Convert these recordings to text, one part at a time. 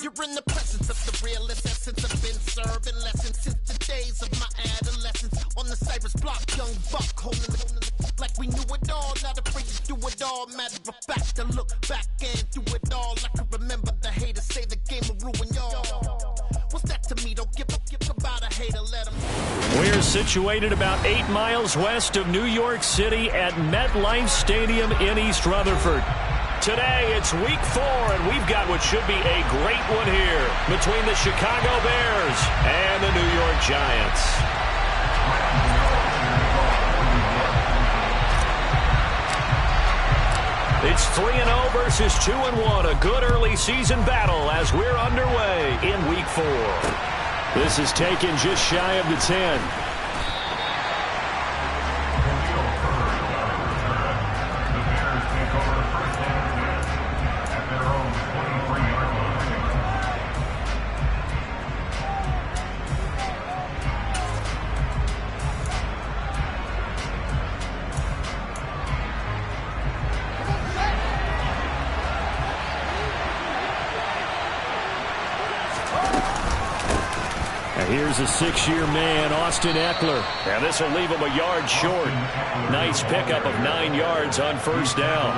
You're in the presence of the realest essence. I've been serving lessons since the days of my adolescence. On the Cypress block, young buck holding the like we knew it all. Not afraid to do it all. Matter of fact, to look back and do it all. I can remember the haters say the game will ruin y'all. What's that to me? Don't give about a hater. Let him. We're situated about 8 miles west of New York City at MetLife Stadium in East Rutherford. Today, it's week 4, and we've got what should be a great one here between the Chicago Bears and the New York Giants. It's 3-0 versus 2-1, a good early season battle as we're underway in week 4. This is taken just shy of the 10. Here's a 6-year man, Austin Eckler. And this will leave him a yard short. Nice pickup of 9 yards on first down.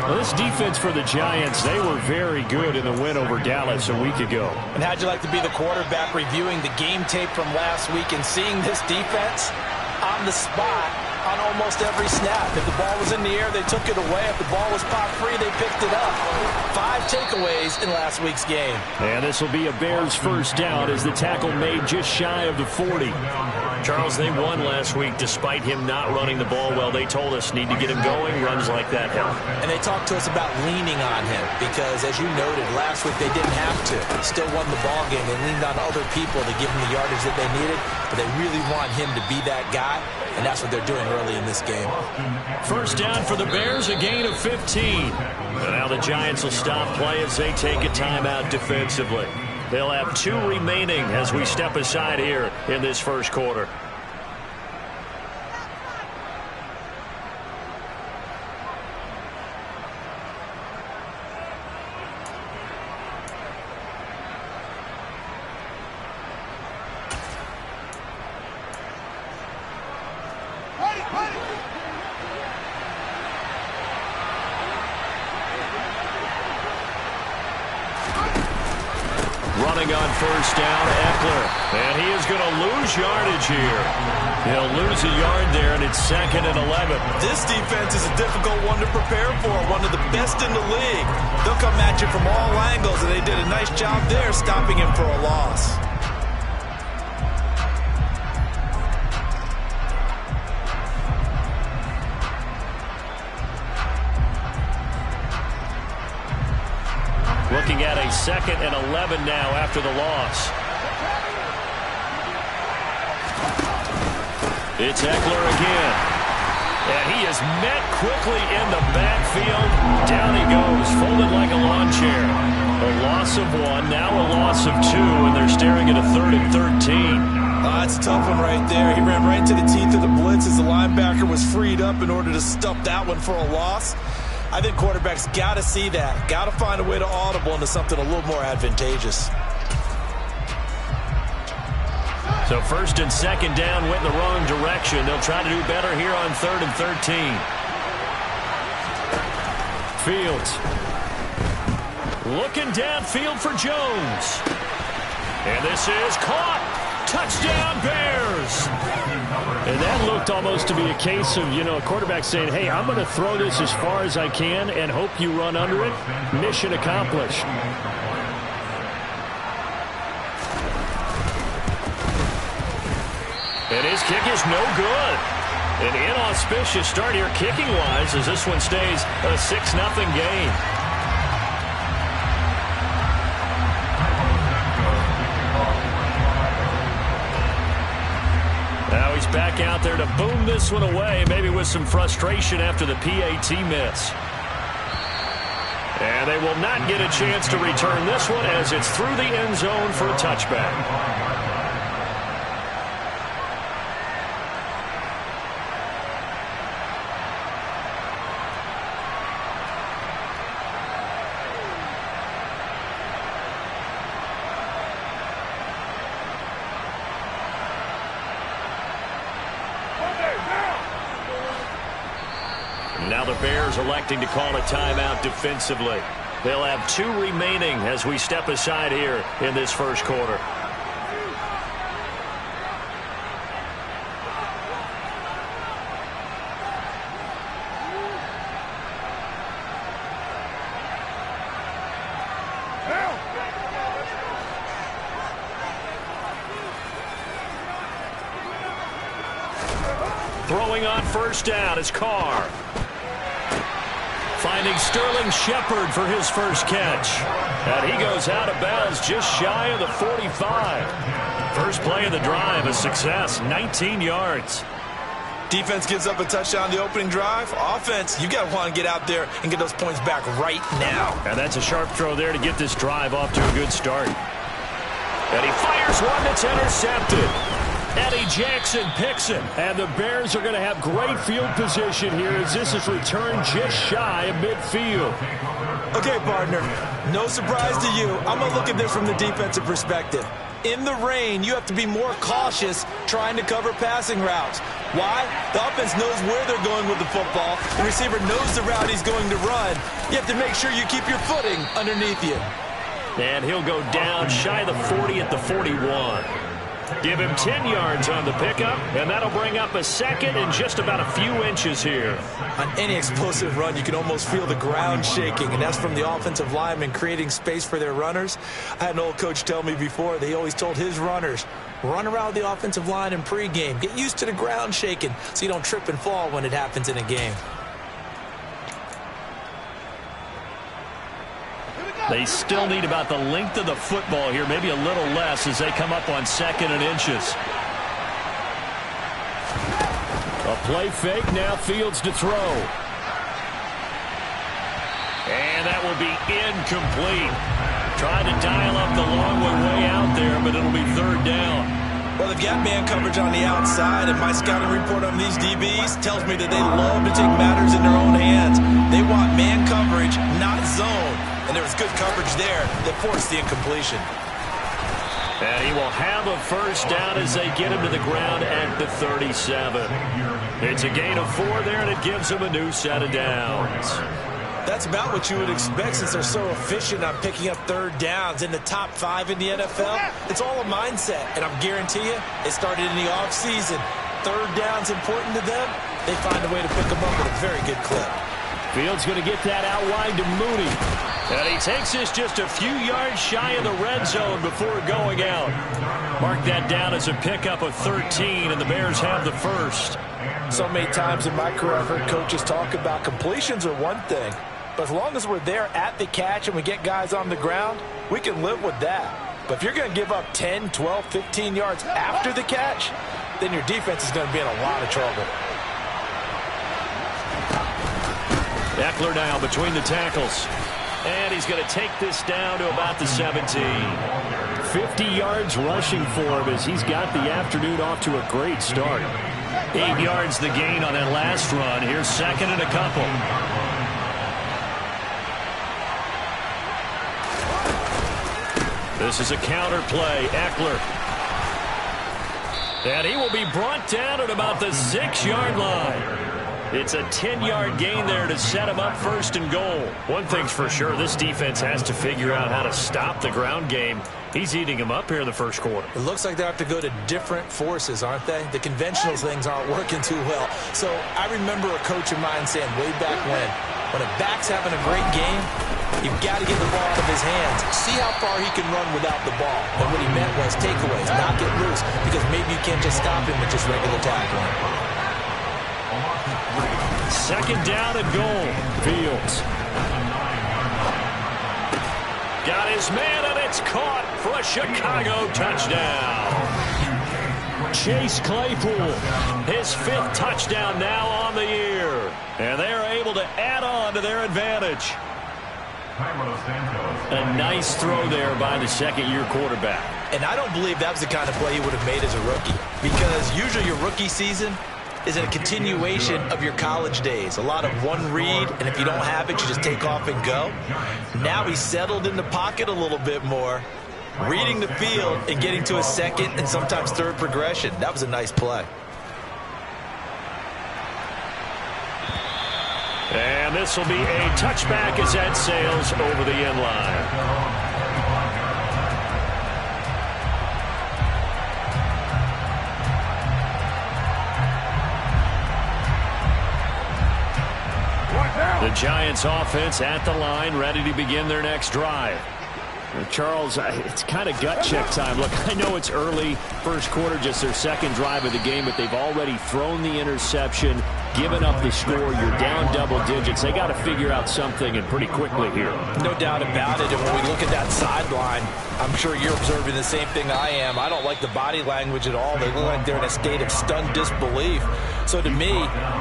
Well, this defense for the Giants, they were very good in the win over Dallas a week ago. And how'd you like to be the quarterback reviewing the game tape from last week and seeing this defense on the spot on almost every snap? If the ball was in the air, they took it away. If the ball was popped free, they picked it up. 5 takeaways in last week's game. And this will be a Bears first down as the tackle made just shy of the 40. Charles, they won last week despite him not running the ball well. They told us need to get him going. Runs like that help. And they talked to us about leaning on him because, as you noted, last week they didn't have to. Still won the ball game. They leaned on other people to give him the yardage that they needed, but they really want him to be that guy, and that's what they're doing early in this game. First down for the Bears, a gain of 15. And now the Giants will stop play as they take a timeout defensively. They'll have 2 remaining as we step aside here in this first quarter. Running on first down, Eckler. And he is going to lose yardage here. He'll lose a yard there, and it's 2nd and 11. This defense is a difficult one to prepare for, one of the best in the league. They'll come at you from all angles, and they did a nice job there stopping him for a loss. Looking at a 2nd and 11 now after the loss. It's Eckler again. And he is met quickly in the backfield. Down he goes, folded like a lawn chair. A loss of 1, now a loss of 2, and they're staring at a 3rd and 13. That's a tough one right there. He ran right into the teeth of the blitz as the linebacker was freed up in order to stuff that one for a loss. I think quarterbacks got to see that. Got to find a way to audible into something a little more advantageous. So 1st and 2nd down went in the wrong direction. They'll try to do better here on 3rd and 13. Fields. Looking downfield for Jones. And this is caught. Touchdown, Bears. And that looked almost to be a case of, a quarterback saying, hey, I'm going to throw this as far as I can and hope you run under it. Mission accomplished. And his kick is no good. An inauspicious start here kicking-wise as this one stays a 6-0 game. Now he's back out there to boom this one away, maybe with some frustration after the PAT miss. And they will not get a chance to return this one as it's through the end zone for a touchback. Now the Bears electing to call a timeout defensively. They'll have 2 remaining as we step aside here in this first quarter. Throwing on first down is Carr. Finding Sterling Shepard for his first catch. And he goes out of bounds just shy of the 45. First play of the drive, a success, 19 yards. Defense gives up a touchdown the opening drive. Offense, you got to want to get out there and get those points back right now. And that's a sharp throw there to get this drive off to a good start. And he fires one that's intercepted. Eddie Jackson picks it, and the Bears are going to have great field position here as this is returned just shy of midfield. Okay, partner, no surprise to you. I'm going to look at this from the defensive perspective. In the rain, you have to be more cautious trying to cover passing routes. Why? The offense knows where they're going with the football. The receiver knows the route he's going to run. You have to make sure you keep your footing underneath you. And he'll go down shy of the 40 at the 41. Give him 10 yards on the pickup, and that'll bring up a second and just about a few inches here. On any explosive run, you can almost feel the ground shaking, and that's from the offensive linemen creating space for their runners. I had an old coach tell me before, they always told his runners, run around the offensive line in pregame. Get used to the ground shaking so you don't trip and fall when it happens in a game. They still need about the length of the football here, maybe a little less as they come up on 2nd and inches. A play fake, now Fields to throw. And that will be incomplete. Trying to dial up the long way out there, but it'll be 3rd down. Well, they've got man coverage on the outside, and my scouting report on these DBs tells me that they love to take matters in their own hands. They want man coverage, not zone. And there was good coverage there that forced the incompletion. And he will have a first down as they get him to the ground at the 37. It's a gain of 4 there, and it gives him a new set of downs. That's about what you would expect since they're so efficient on picking up 3rd downs. In the top 5 in the NFL, it's all a mindset. And I'm guarantee you, it started in the offseason. 3rd down's important to them. They find a way to pick them up at a very good clip. Fields going to get that out wide to Mooney. And he takes this just a few yards shy of the red zone before going out. Mark that down as a pickup of 13, and the Bears have the first. So many times in my career, I've heard coaches talk about completions are one thing. But as long as we're there at the catch and we get guys on the ground, we can live with that. But if you're going to give up 10, 12, 15 yards after the catch, then your defense is going to be in a lot of trouble. Eckler now between the tackles. And he's going to take this down to about the 17. 50 yards rushing for him as he's got the afternoon off to a great start. 8 yards the gain on that last run. Here's 2nd and a couple. This is a counter play. Eckler. And he will be brought down at about the 6-yard line. It's a 10-yard gain there to set him up 1st and goal. One thing's for sure, this defense has to figure out how to stop the ground game. He's eating him up here in the first quarter. It looks like they have to go to different forces, aren't they? The conventional things aren't working too well. So I remember a coach of mine saying way back when a back's having a great game, you've got to get the ball out of his hands. See how far he can run without the ball. And what he meant was takeaways, not get loose, because maybe you can't just stop him with just regular tackling. 2nd down and goal. Fields. Got his man, and it's caught for a Chicago touchdown. Chase Claypool, his 5th touchdown now on the year. And they're able to add on to their advantage. A nice throw there by the 2nd-year quarterback. And I don't believe that was the kind of play he would have made as a rookie. Because usually your rookie season is a continuation of your college days. A lot of one read, and if you don't have it, you just take off and go. Now he's settled in the pocket a little bit more, reading the field and getting to a 2nd and sometimes 3rd progression. That was a nice play. And this will be a touchback as that sails over the end line. The Giants offense at the line, ready to begin their next drive. Charles, it's kind of gut check time. Look, I know it's early, first quarter, just their second drive of the game, but they've already thrown the interception, given up the score. You're down double digits. They got to figure out something, and pretty quickly here. No doubt about it. And when we look at that sideline, I'm sure you're observing the same thing I am. I don't like the body language at all. They look like they're in a state of stunned disbelief. So to me,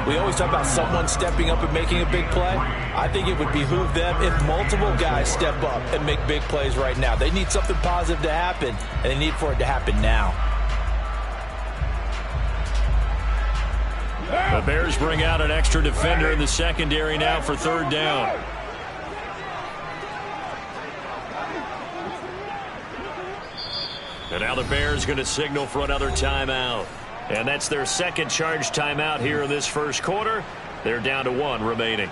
we always talk about someone stepping up and making a big play. I think it would behoove them if multiple guys step up and make big plays right now. They need something positive to happen, and they need for it to happen now. The Bears bring out an extra defender in the secondary now for third down. And now the Bears going to signal for another timeout. And that's their second charge timeout here in this first quarter. They're down to one remaining.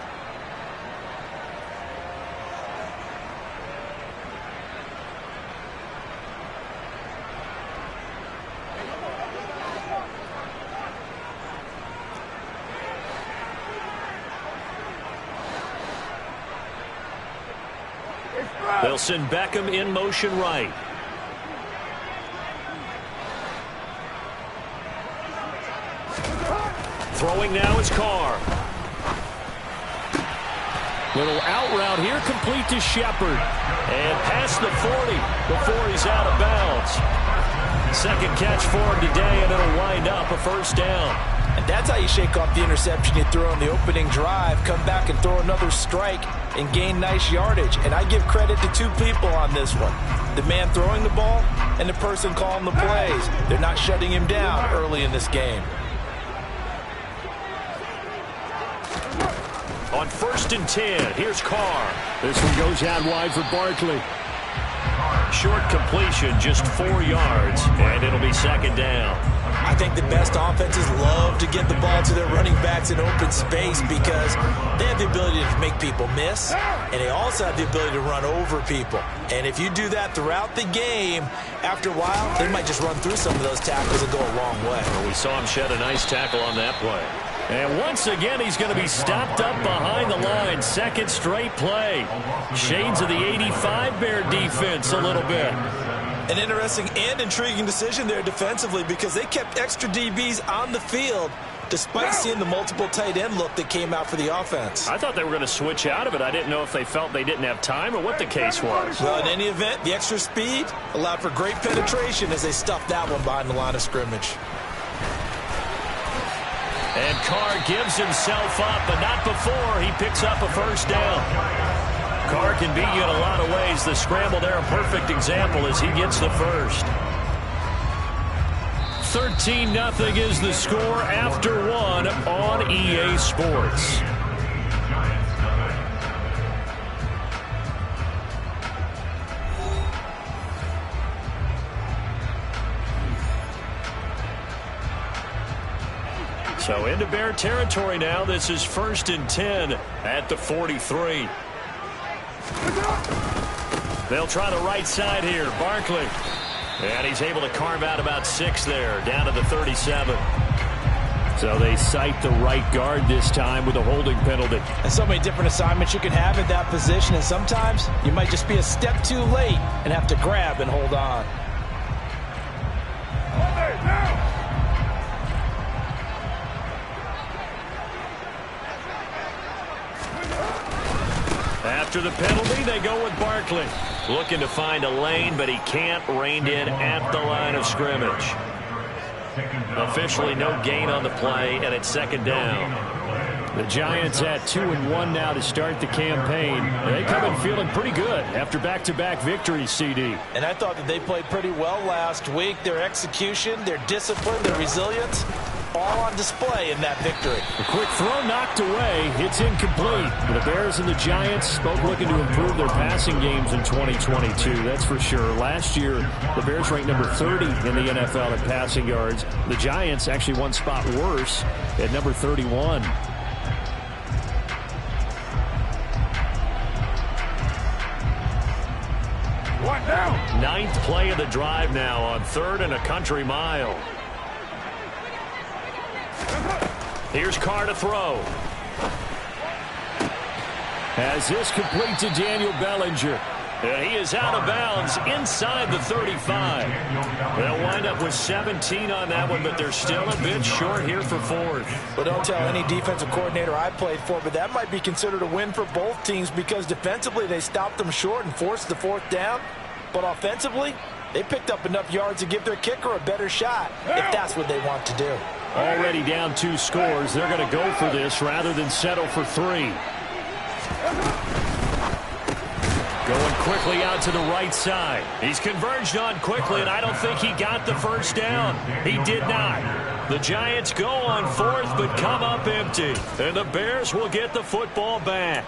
They'll send Beckham in motion right. Throwing now is Carr. Little out route here, complete to Shepard. And past the 40 before he's out of bounds. Second catch for him today, and it'll wind up a first down. And that's how you shake off the interception you threw on the opening drive. Come back and throw another strike and gain nice yardage. And I give credit to two people on this one. The man throwing the ball and the person calling the plays. They're not shutting him down early in this game. On 1st and 10, here's Carr. This one goes out wide for Barkley. Short completion, just 4 yards, and it'll be second down. I think the best offenses love to get the ball to their running backs in open space because they have the ability to make people miss, and they also have the ability to run over people. And if you do that throughout the game, after a while, they might just run through some of those tackles and go a long way. Well, we saw him shed a nice tackle on that play. And once again, he's going to be stopped up behind the line. Second straight play. Shades of the 85 Bear defense a little bit. An interesting and intriguing decision there defensively because they kept extra DBs on the field despite seeing the multiple tight end look that came out for the offense. I thought they were going to switch out of it. I didn't know if they felt they didn't have time or what the case was. Well, in any event, the extra speed allowed for great penetration as they stuffed that one behind the line of scrimmage. And Carr gives himself up, but not before he picks up a first down. Carr can beat you in a lot of ways. The scramble there, a perfect example as he gets the first. 13-0 is the score after one on EA Sports. So into Bear territory now. This is 1st and 10 at the 43. They'll try the right side here. Barkley. And he's able to carve out about 6 there, down to the 37. So they cite the right guard this time with a holding penalty. And so many different assignments you can have at that position, and sometimes you might just be a step too late and have to grab and hold on. After the penalty, they go with Barkley. Looking to find a lane, but he can't. Reined in at the line of scrimmage. Officially no gain on the play, and it's second down. The Giants at 2-1 now to start the campaign. They come in feeling pretty good after back-to-back victories, CD. And I thought that they played pretty well last week. Their execution, their discipline, their resilience, all on display in that victory. A quick throw knocked away. It's incomplete. The Bears and the Giants both looking to improve their passing games in 2022. That's for sure. Last year, the Bears ranked number 30 in the NFL at passing yards. The Giants actually one spot worse at number 31. Ninth play of the drive now on 3rd and a country mile. Here's Carr to throw. As this complete to Daniel Bellinger. And he is out of bounds inside the 35. They'll wind up with 17 on that one, but they're still a bit short here for 4th. Well, don't tell any defensive coordinator I played for, but that might be considered a win for both teams because defensively they stopped them short and forced the 4th down. But offensively, they picked up enough yards to give their kicker a better shot if that's what they want to do. Already down 2 scores. They're going to go for this rather than settle for 3. Going quickly out to the right side. He's converged on quickly, and I don't think he got the first down. He did not. The Giants go on 4th, but come up empty. And the Bears will get the football back.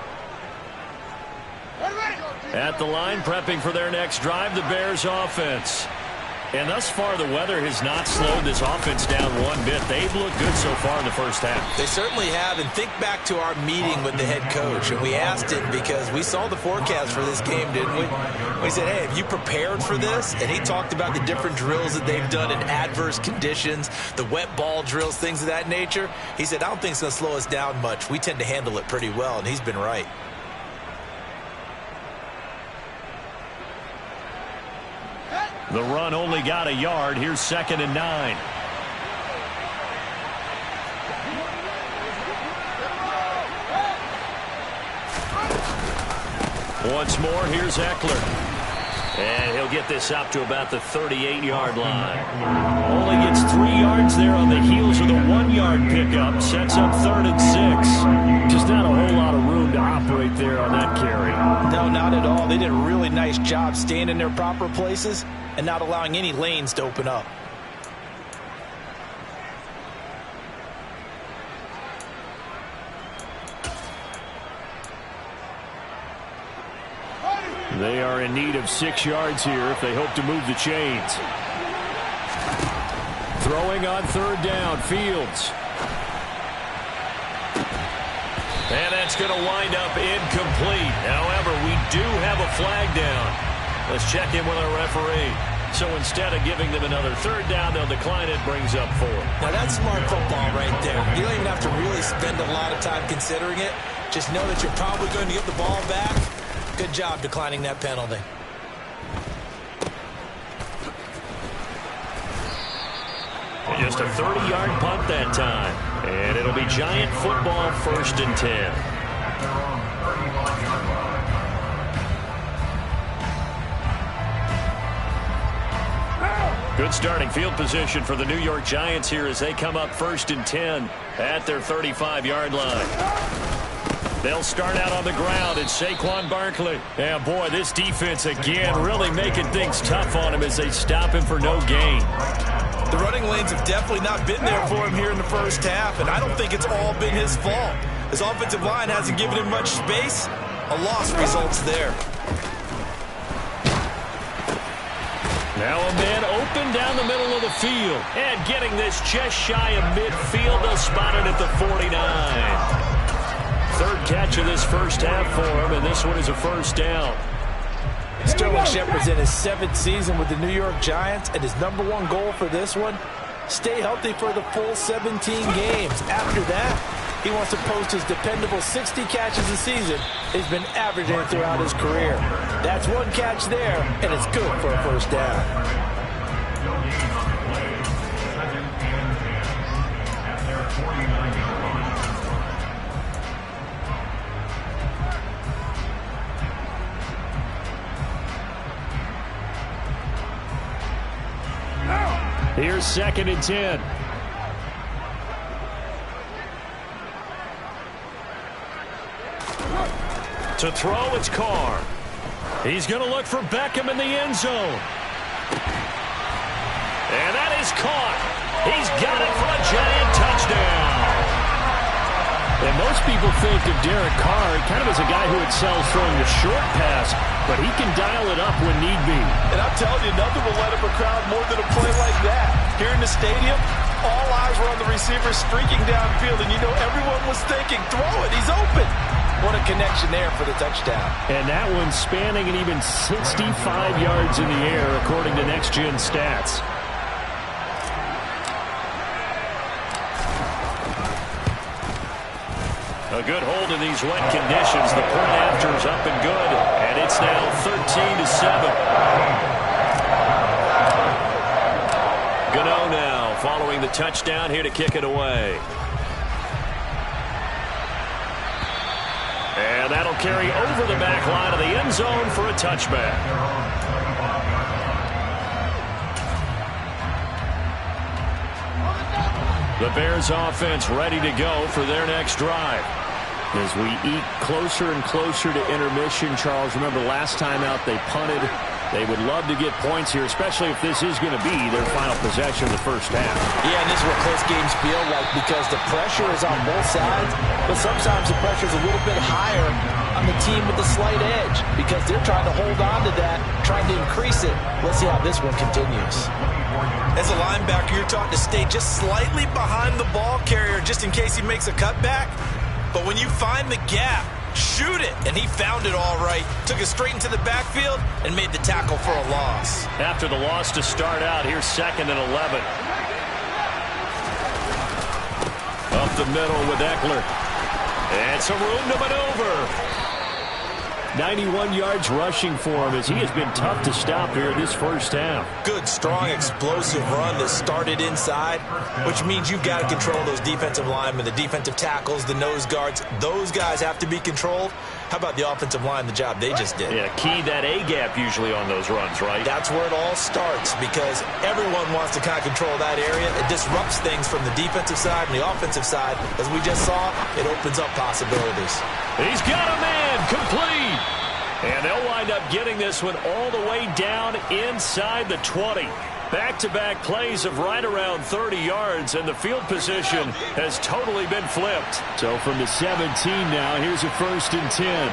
At the line, prepping for their next drive, the Bears offense. And thus far, the weather has not slowed this offense down one bit. They've looked good so far in the first half. They certainly have, and think back to our meeting with the head coach, and we asked him because we saw the forecast for this game, didn't we? We said, hey, have you prepared for this? And he talked about the different drills that they've done in adverse conditions, the wet ball drills, things of that nature. He said, I don't think it's going to slow us down much. We tend to handle it pretty well, and he's been right. The run only got a yard. Here's 2nd and 9. Once more, here's Eckler. And he'll get this up to about the 38-yard line. Only gets 3 yards there on the heels of the 1-yard pickup. Sets up 3rd and 6. Just not a whole lot of room to operate there on that carry. No, not at all. They did a really nice job staying in their proper places and not allowing any lanes to open up. They are in need of 6 yards here if they hope to move the chains. Throwing on 3rd down, Fields. And that's going to wind up incomplete. However, we do have a flag down. Let's check in with our referee. So instead of giving them another 3rd down, they'll decline it, brings up 4. Now that's smart football right there. You don't even have to really spend a lot of time considering it. Just know that you're probably going to get the ball back. Good job declining that penalty. And just a 30-yard punt that time. And it'll be Giant football, 1st and 10. Good starting field position for the New York Giants here as they come up 1st and 10 at their 35-yard line. They'll start out on the ground. It's Saquon Barkley. And boy, this defense again really making things tough on him as they stop him for no gain. The running lanes have definitely not been there for him here in the first half, and I don't think it's all been his fault. His offensive line hasn't given him much space. A loss results there. Now a man open down the middle of the field. And getting this just shy of midfield. They'll spot it at the 49. 3rd catch of this first half for him, and this one is a 1st down. Sterling Shepard's in his 7th season with the New York Giants, and his #1 goal for this one, stay healthy for the full 17 games. After that, he wants to post his dependable 60 catches a season he's been averaging throughout his career. That's 1 catch there, and it's good for a 1st down. Here's 2nd and 10. To throw, it's Carr. He's going to look for Beckham in the end zone. And that is caught. He's got it for a Giant touchdown. And most people think of Derek Carr kind of as a guy who excels throwing the short pass, but he can dial it up when need be. And I'm telling you, nothing will let up a crowd more than a play like that. Here in the stadium, all eyes were on the receiver streaking downfield, and you know everyone was thinking, throw it, he's open. What a connection there for the touchdown. And that one spanning an even 65 yards in the air, according to Next Gen Stats. A good hold in these wet conditions. The point after is up and good, and it's now 13-7. Gano now following the touchdown here to kick it away. And that'll carry over the back line of the end zone for a touchback. The Bears offense ready to go for their next drive. As we eat closer and closer to intermission, Charles, remember last time out they punted. They would love to get points here, especially if this is going to be their final possession of the first half. Yeah, and this is what close games feel like because the pressure is on both sides, but sometimes the pressure is a little bit higher on the team with the slight edge because they're trying to hold on to that, trying to increase it. Let's see how this one continues. As a linebacker, you're taught to stay just slightly behind the ball carrier just in case he makes a cutback. But when you find the gap, shoot it. And he found it all right. Took it straight into the backfield and made the tackle for a loss. After the loss to start out, here's 2nd and 11. Up the middle with Eckler. And some room to maneuver. 91 yards rushing for him as he has been tough to stop here this first half. Good, strong, explosive run that started inside, which means you've got to control those defensive linemen, the defensive tackles, the nose guards. Those guys have to be controlled. How about the offensive line, the job they just did? Yeah, key that A-gap usually on those runs, right? That's where it all starts because everyone wants to kind of control that area. It disrupts things from the defensive side and the offensive side. As we just saw, it opens up possibilities. He's got a man complete. And they'll wind up getting this one all the way down inside the 20. Back-to-back plays of right around 30 yards, and the field position has totally been flipped. So from the 17 now, here's a 1st and 10.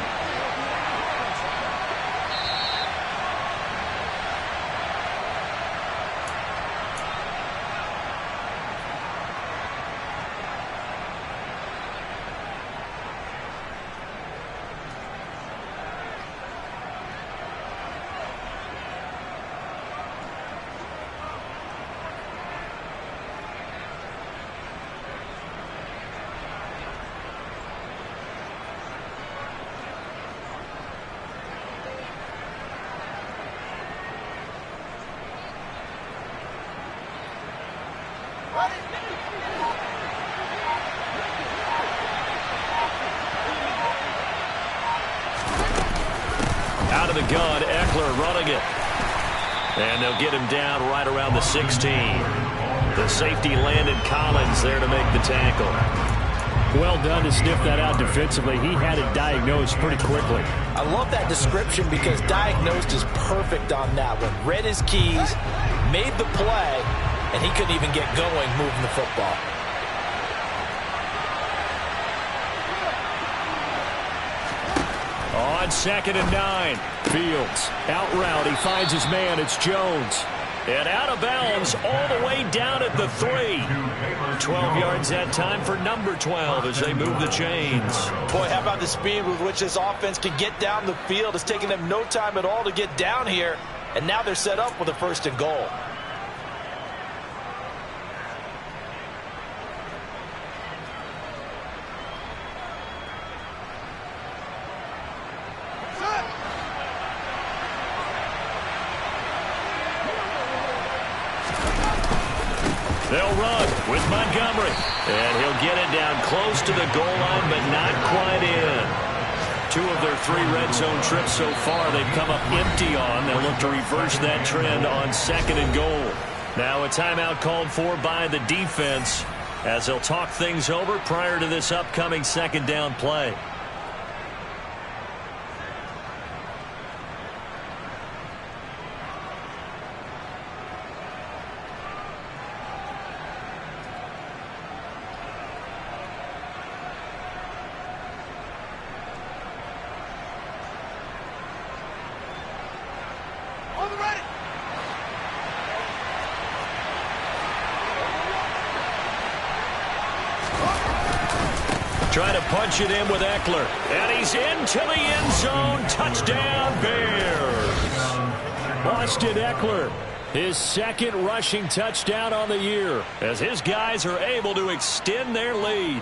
Out of the gun, Eckler running it. And they'll get him down right around the 16. The safety Landon Collins there to make the tackle. Well done to sniff that out defensively. He had it diagnosed pretty quickly. I love that description because diagnosed is perfect on that one. Read his keys, made the play, and he couldn't even get going moving the football. On 2nd and 9. Fields out route. He finds his man. It's Jones. And out of bounds all the way down at the 3. 12 yards that time for number 12 as they move the chains. Boy, how about the speed with which this offense can get down the field? It's taking them no time at all to get down here. And now they're set up with a 1st and goal. They'll run with Montgomery. And he'll get it down close to the goal line, but not quite in. 2 of their 3 red zone trips so far they've come up empty on. They'll look to reverse that trend on 2nd and goal. Now a timeout called for by the defense as they'll talk things over prior to this upcoming 2nd down play. Trying to punch it in with Eckler. And he's into the end zone. Touchdown, Bears. Austin Eckler, his second rushing touchdown on the year, as his guys are able to extend their lead.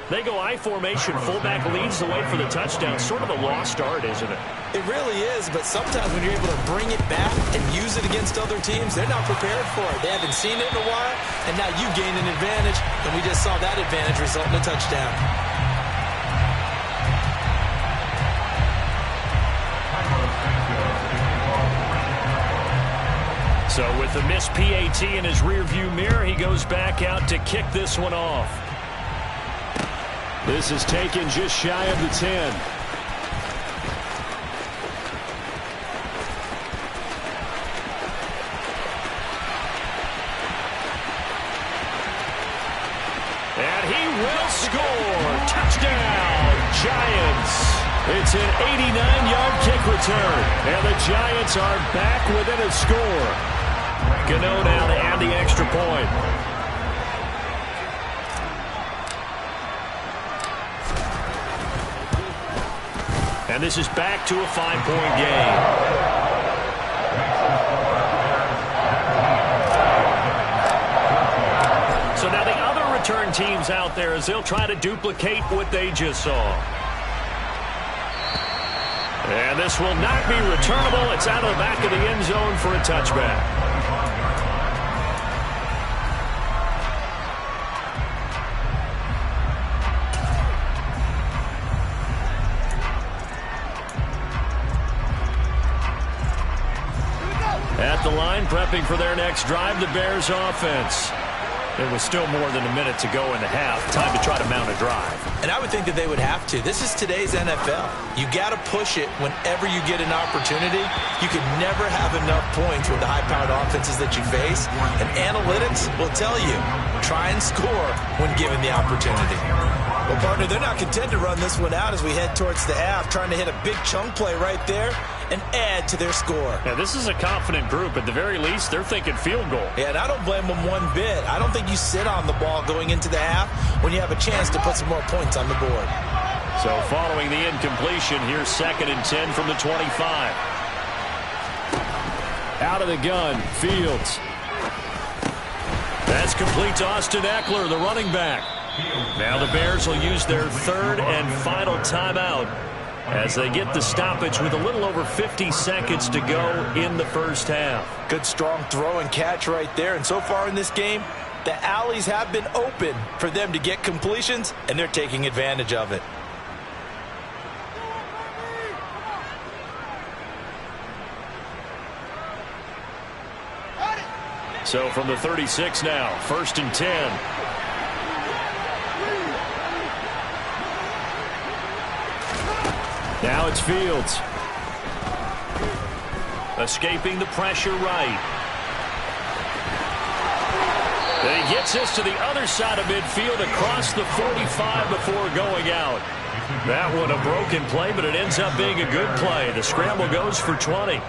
They go I formation. Fullback leads the way for the touchdown. Sort of a lost art, isn't it? It really is, but sometimes when you're able to bring it back and use it against other teams, they're not prepared for it. They haven't seen it in a while, and now you gain an advantage, and we just saw that advantage result in a touchdown. So with the missed PAT in his rearview mirror, he goes back out to kick this one off. This is taken just shy of the 10. And he will score. Touchdown, Giants. It's an 89-yard kick return. And the Giants are back within a score. Gano now to add the extra point. And this is back to a 5-point game. So now the other return teams out there as they'll try to duplicate what they just saw. And this will not be returnable. It's out of the back of the end zone for a touchback. At the line, prepping for their next drive, the Bears offense. There was still more than a minute to go in the half. Time to try to mount a drive. And I would think that they would have to. This is today's NFL. You got to push it whenever you get an opportunity. You can never have enough points with the high-powered offenses that you face. And analytics will tell you, try and score when given the opportunity. Well, partner, they're not content to run this one out as we head towards the half, trying to hit a big chunk play right there and add to their score. Yeah, this is a confident group. At the very least, they're thinking field goal. Yeah, and I don't blame them one bit. I don't think you sit on the ball going into the half when you have a chance to put some more points on the board. So following the incompletion, here's 2nd and 10 from the 25. Out of the gun, Fields. That's complete to Austin Eckler, the running back. Now the Bears will use their 3rd and final timeout as they get the stoppage with a little over 50 seconds to go in the first half. Good strong throw and catch right there. And so far in this game, the alleys have been open for them to get completions, and they're taking advantage of it. So from the 36 now, 1st and 10. Now it's Fields. Escaping the pressure right. Then he gets this to the other side of midfield across the 45 before going out. That one a broken play, but it ends up being a good play. The scramble goes for 20.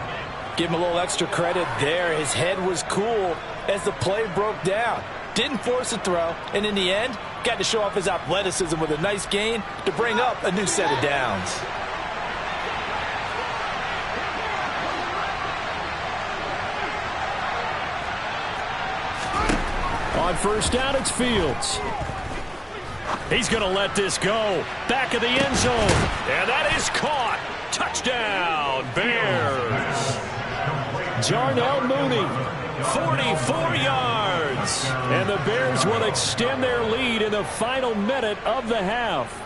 Give him a little extra credit there. His head was cool as the play broke down. Didn't force a throw, and in the end, got to show off his athleticism with a nice gain to bring up a new set of downs. On 1st down, it's Fields. He's going to let this go. Back of the end zone. And that is caught. Touchdown, Bears. Jarnell Mooney, 44 yards. And the Bears will extend their lead in the final minute of the half.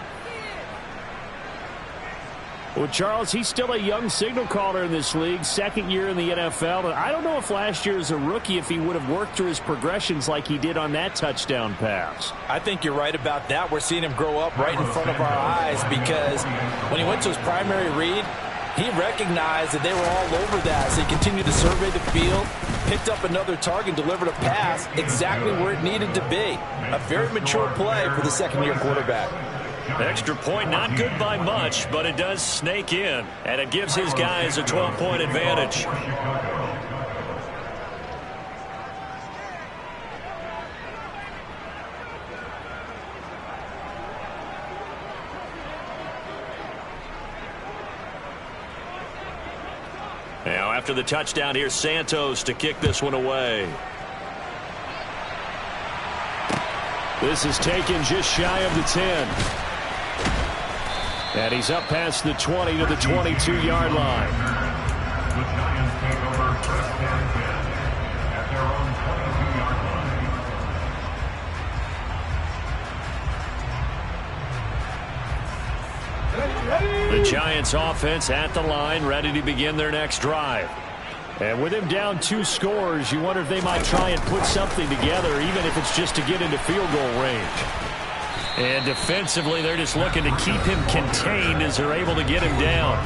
Well, Charles, he's still a young signal caller in this league, 2nd year in the NFL. And I don't know if last year as a rookie, if he would have worked through his progressions like he did on that touchdown pass. I think you're right about that. We're seeing him grow up right in front of our eyes because when he went to his primary read, he recognized that they were all over that. So he continued to survey the field, picked up another target, delivered a pass exactly where it needed to be. A very mature play for the 2nd-year quarterback. Extra point, not good by much, but it does snake in, and it gives his guys a 12-point advantage. Now after the touchdown, here's Santos to kick this one away. This is taken just shy of the 10. And he's up past the 20 to the 22-yard line. The Giants take over first and 10 at their own 22-yard line. The Giants offense at the line, ready to begin their next drive. And with him down 2 scores, you wonder if they might try and put something together, even if it's just to get into field goal range. And defensively, they're just looking to keep him contained as they're able to get him down.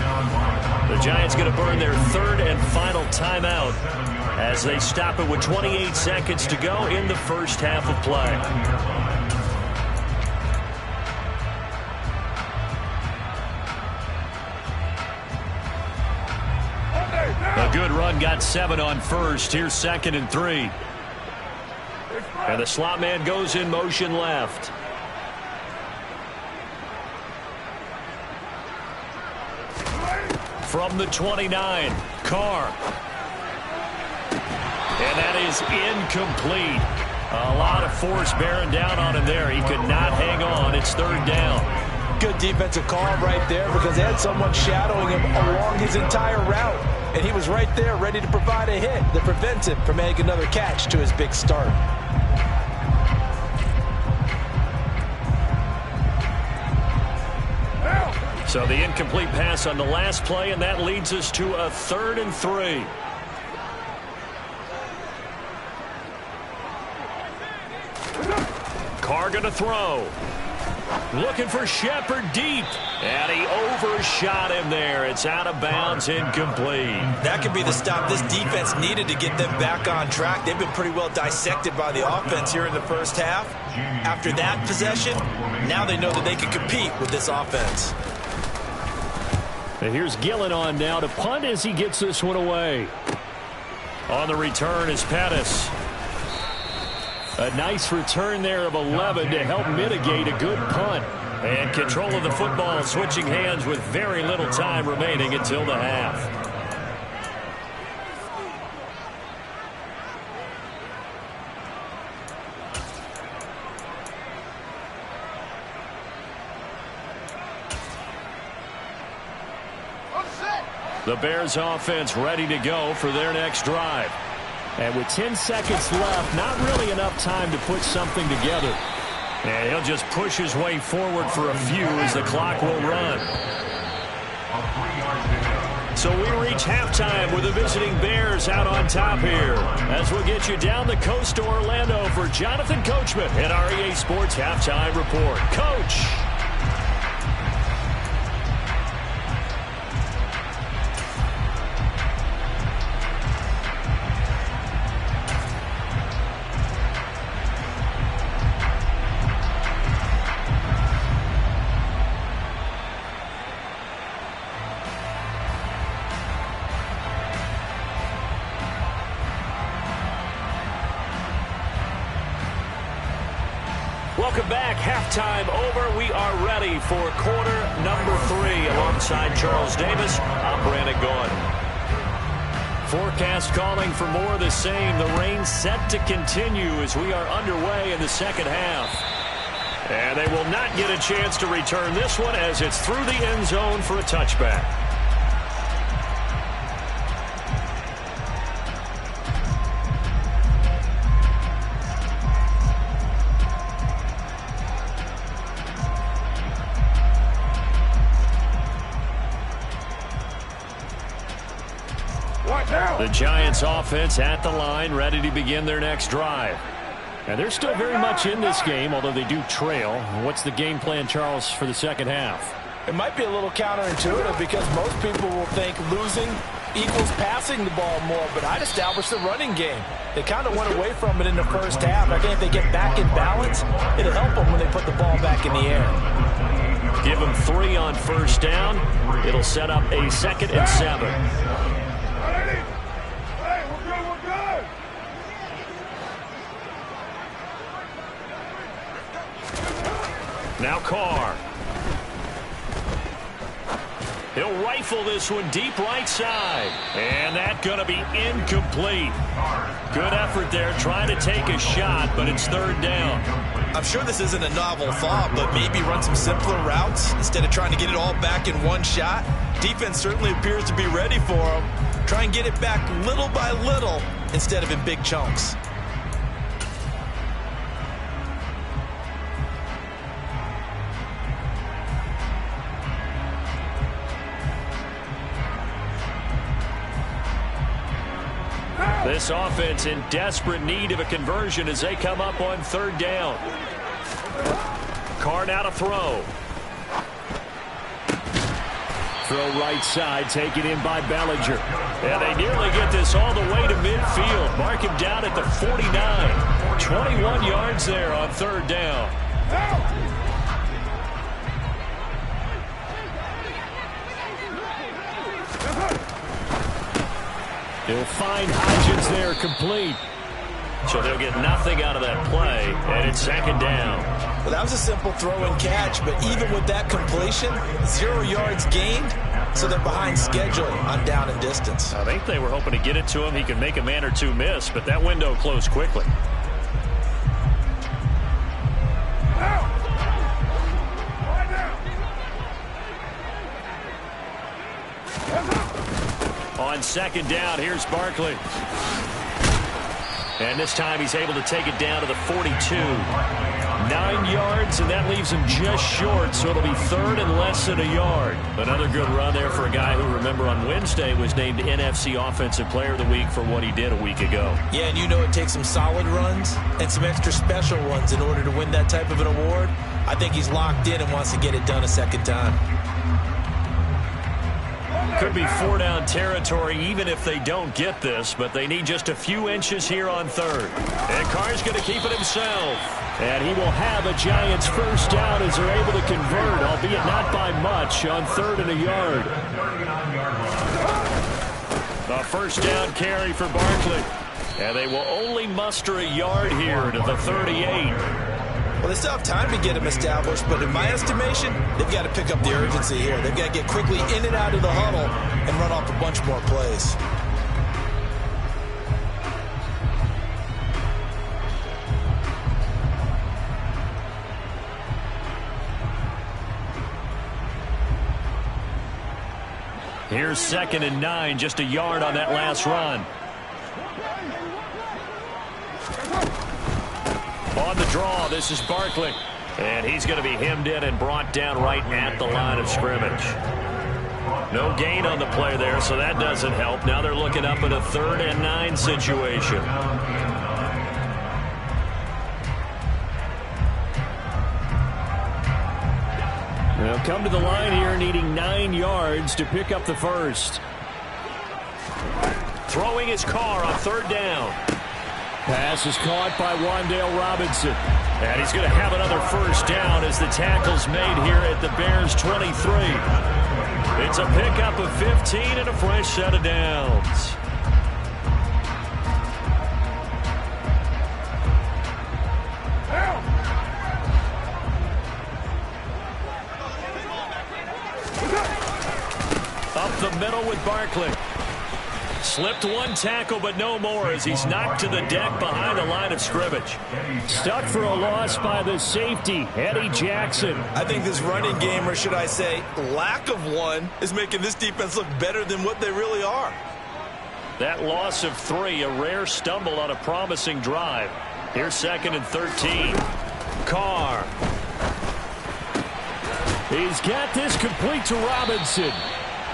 The Giants going to burn their 3rd and final timeout as they stop it with 28 seconds to go in the first half of play. A good run, got 7 on first. Here's 2nd and 3. And the slot man goes in motion left. From the 29, Carr. And that is incomplete. A lot of force bearing down on him there. He could not hang on. It's 3rd down. Good defensive call right there because they had someone shadowing him along his entire route. And he was right there ready to provide a hit that prevents him from making another catch to his big start. So the incomplete pass on the last play, and that leads us to a 3rd and 3. Carr going to throw. Looking for Shepard deep. And he overshot him there. It's out of bounds, incomplete. That could be the stop this defense needed to get them back on track. They've been pretty well dissected by the offense here in the first half. After that possession, now they know that they can compete with this offense. And here's Gillen on now to punt as he gets this one away. On the return is Pettis. A nice return there of 11 to help mitigate a good punt. And control of the football switching hands with very little time remaining until the half. The Bears offense ready to go for their next drive. And with 10 seconds left, not really enough time to put something together. And he'll just push his way forward for a few as the clock will run. So we reach halftime with the visiting Bears out on top here. As we'll get you down the coast to Orlando for Jonathan Coachman at our EA Sports Halftime Report. Coach. Welcome back. Halftime over. We are ready for quarter number 3. Alongside Charles Davis, I'm Brandon Gordon. Forecast calling for more of the same. The rain set to continue as we are underway in the second half. And they will not get a chance to return this one as it's through the end zone for a touchback. The Giants offense at the line, ready to begin their next drive. And they're still very much in this game, although they do trail. What's the game plan, Charles, for the second half? It might be a little counterintuitive because most people will think losing equals passing the ball more, but I'd establish the running game. They kind of went away from it in the first half. I think if they get back in balance, it'll help them when they put the ball back in the air. Give them 3 on first down. It'll set up a 2nd and 7. Now Carr. He'll rifle this one deep right side. And that's going to be incomplete. Good effort there trying to take a shot, but it's third down. I'm sure this isn't a novel thought, but maybe run some simpler routes instead of trying to get it all back in one shot. Defense certainly appears to be ready for him. Try and get it back little by little instead of in big chunks. This offense in desperate need of a conversion as they come up on third down. Carr now to throw. Throw right side, taken in by Bellinger. And they nearly get this all the way to midfield. Mark him down at the 49. 21 yards there on third down. He'll find Hodgins there complete. So they'll get nothing out of that play, and it's second down. Well, that was a simple throw and catch, but even with that completion, 0 yards gained, so they're behind schedule on down and distance. I think they were hoping to get it to him. He could make a man or two miss, but that window closed quickly. On second down, here's Barkley. And this time he's able to take it down to the 42. 9 yards, and that leaves him just short, so it'll be third and less than a yard. Another good run there for a guy who, remember, on Wednesday was named NFC Offensive Player of the Week for what he did a week ago. Yeah, and you know it takes some solid runs and some extra special ones in order to win that type of an award. I think he's locked in and wants to get it done a second time. Could be 4-down territory even if they don't get this, but they need just a few inches here on third. And Carr's going to keep it himself. And he will have a Giants first down as they're able to convert, albeit not by much, on third and a yard. A first down carry for Barkley. And they will only muster a yard here to the 38. Well, they still have time to get him established, but in my estimation, they've got to pick up the urgency here. They've got to get quickly in and out of the huddle and run off a bunch more plays. Here's 2nd and 9, just a yard on that last run. On the draw, this is Barkley. And he's going to be hemmed in and brought down right at the line of scrimmage. No gain on the play there, so that doesn't help. Now they're looking up at a 3rd and 9 situation. They'll come to the line here needing 9 yards to pick up the first. Throwing his Carr on 3rd down. Pass is caught by Wan'Dale Robinson. And he's going to have another first down as the tackle's made here at the Bears' 23. It's a pickup of 15 and a fresh set of downs. Up the middle with Barkley. Slipped one tackle, but no more as he's knocked to the deck behind the line of scrimmage. Stuck for a loss by the safety, Eddie Jackson. I think this running game, or should I say lack of one, is making this defense look better than what they really are. That loss of 3, a rare stumble on a promising drive. Here's 2nd and 13. Carr. He's got this complete to Robinson.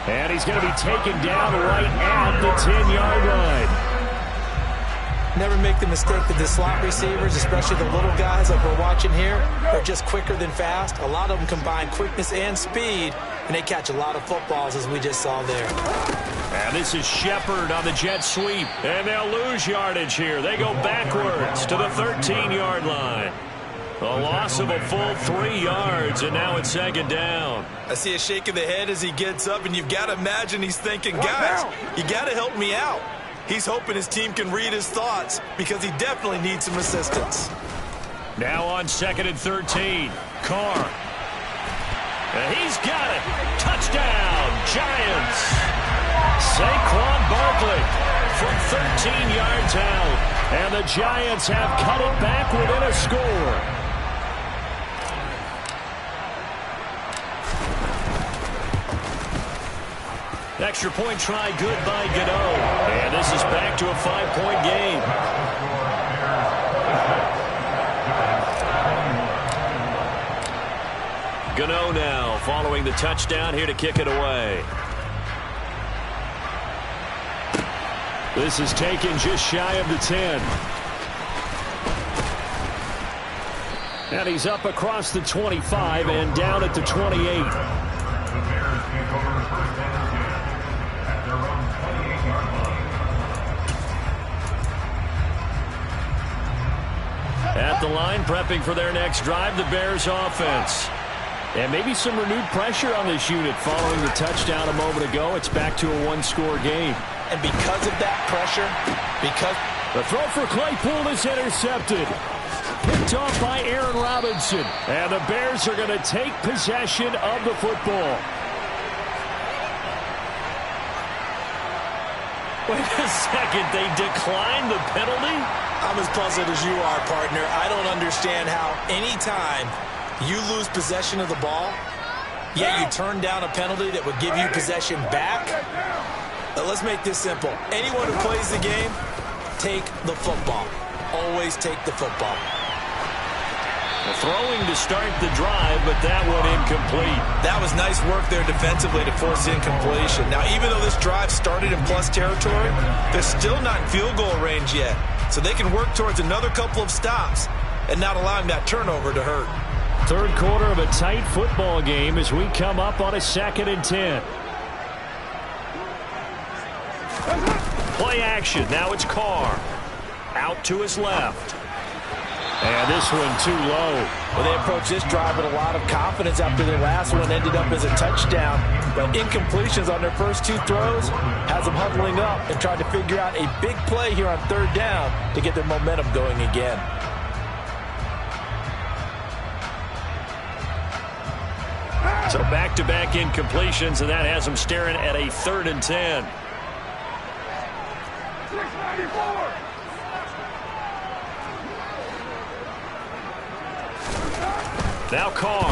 And he's going to be taken down right at the 10-yard line. Never make the mistake that the slot receivers, especially the little guys like we're watching here, are just quicker than fast. A lot of them combine quickness and speed, and they catch a lot of footballs, as we just saw there. And this is Shepard on the jet sweep. And they'll lose yardage here. They go backwards to the 13-yard line. A loss of a full 3 yards, and now it's 2nd down. I see a shake of the head as he gets up, and you've got to imagine he's thinking, guys, you got to help me out. He's hoping his team can read his thoughts because he definitely needs some assistance. Now on 2nd and 13, Carr. And he's got it. Touchdown, Giants. Saquon Barkley from 13 yards out. And the Giants have cut it back within a score. Extra point try good by Gano. And this is back to a 5-point game. Gano now following the touchdown here to kick it away. This is taken just shy of the 10. And he's up across the 25 and down at the 28. At the line, prepping for their next drive, the Bears offense. And maybe some renewed pressure on this unit following the touchdown a moment ago. It's back to a one-score game. And because of that pressure, the throw for Claypool is intercepted. Picked off by Aaron Robinson. And the Bears are going to take possession of the football. Wait a second, they declined the penalty? I'm as puzzled as you are, partner. I don't understand how any time you lose possession of the ball, yet you turn down a penalty that would give you possession back. But let's make this simple. Anyone who plays the game, take the football. Always take the football. Throwing to start the drive, but that one incomplete. That was nice work there defensively to force incompletion. Now, even though this drive started in plus territory, they're still not in field goal range yet. So they can work towards another couple of stops and not allowing that turnover to hurt. Third quarter of a tight football game as we come up on a 2nd and 10. Play action. Now it's Carr. Out to his left. And this one too low. Well, they approached this drive with a lot of confidence after their last one ended up as a touchdown. But incompletions on their first two throws has them huddling up and trying to figure out a big play here on 3rd down to get their momentum going again. So back-to-back incompletions, and that has them staring at a 3rd and 10. Now Carr.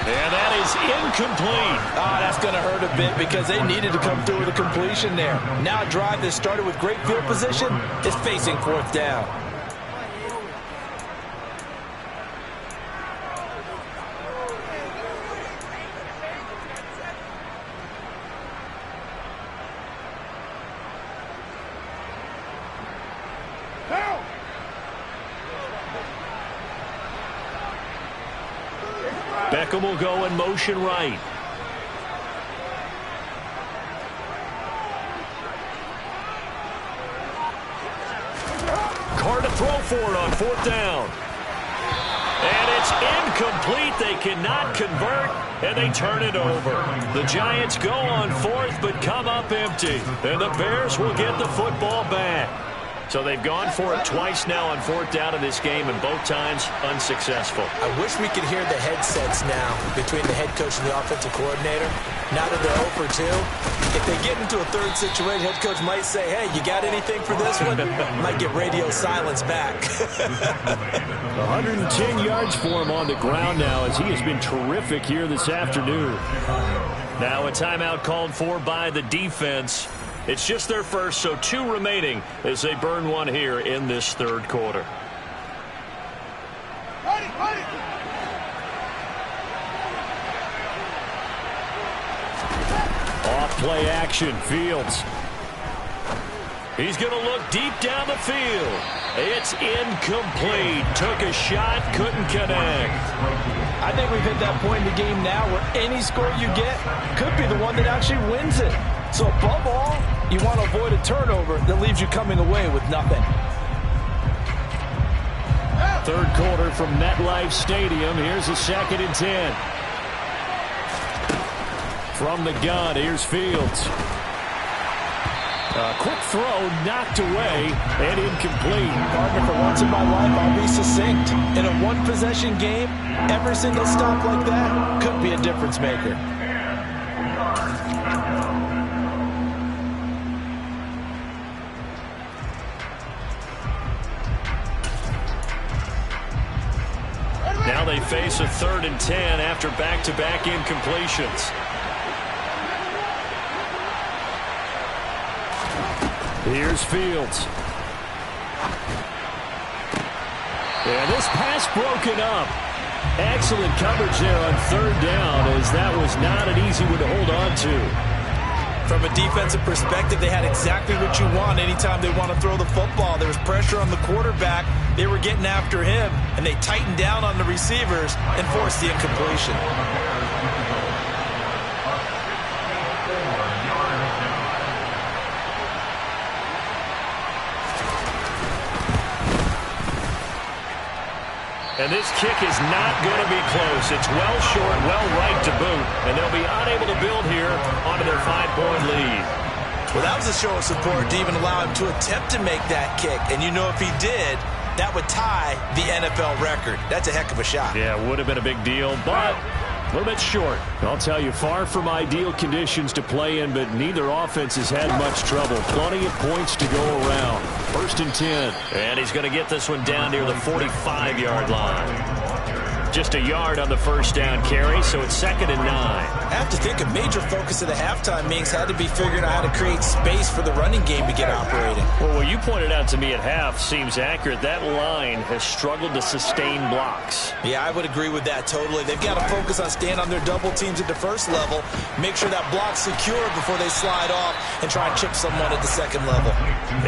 And that is incomplete. That's going to hurt a bit because they needed to come through with a completion there. Now a drive that started with great field position is facing 4th down. Beckham will go in motion right. Carr to throw for it on 4th down. And it's incomplete. They cannot convert, and they turn it over. The Giants go on 4th, but come up empty. And the Bears will get the football back. So they've gone for it twice now on 4th down in this game, and both times unsuccessful. I wish we could hear the headsets now between the head coach and the offensive coordinator. Now that they're 0 for 2, if they get into a 3rd situation, head coach might say, hey, you got anything for this one? Might get radio silence back. 110 yards for him on the ground now as he has been terrific here this afternoon. Now a timeout called for by the defense. It's just their first, so 2 remaining as they burn one here in this 3rd quarter. Off play action, Fields. He's going to look deep down the field. It's incomplete. Took a shot, couldn't connect. I think we've hit that point in the game now where any score you get could be the one that actually wins it. So above all, you want to avoid a turnover that leaves you coming away with nothing. 3rd quarter from MetLife Stadium. Here's a 2nd and 10. From the gun, here's Fields. Quick throw knocked away and incomplete. Partner, for once in my life, I'll be succinct. In a one-possession game, every single stop like that could be a difference maker. Now they face a 3rd and 10 after back-to-back incompletions. Here's Fields. And this pass broken up. Excellent coverage there on 3rd down, as that was not an easy one to hold on to. From a defensive perspective, they had exactly what you want anytime they want to throw the football. There was pressure on the quarterback. They were getting after him, and they tightened down on the receivers and forced the incompletion. And this kick is not going to be close. It's well short, well right to boot. And they'll be unable to build here onto their 5-point lead. Well, that was a show of support to even allow him to attempt to make that kick. And you know if he did, that would tie the NFL record. That's a heck of a shot. Yeah, it would have been a big deal, but a little bit short. I'll tell you, far from ideal conditions to play in, but neither offense has had much trouble. Plenty of points to go around. 1st and 10. And he's going to get this one down near the 45-yard line. Just a yard on the 1st down carry, so it's 2nd and 9. I have to think a major focus of the halftime meetings had to be figuring out how to create space for the running game to get operating. Well, what you pointed out to me at half seems accurate. That line has struggled to sustain blocks. Yeah, I would agree with that totally. They've got to focus on staying on their double teams at the 1st level, make sure that block's secure before they slide off and try and chip someone at the 2nd level.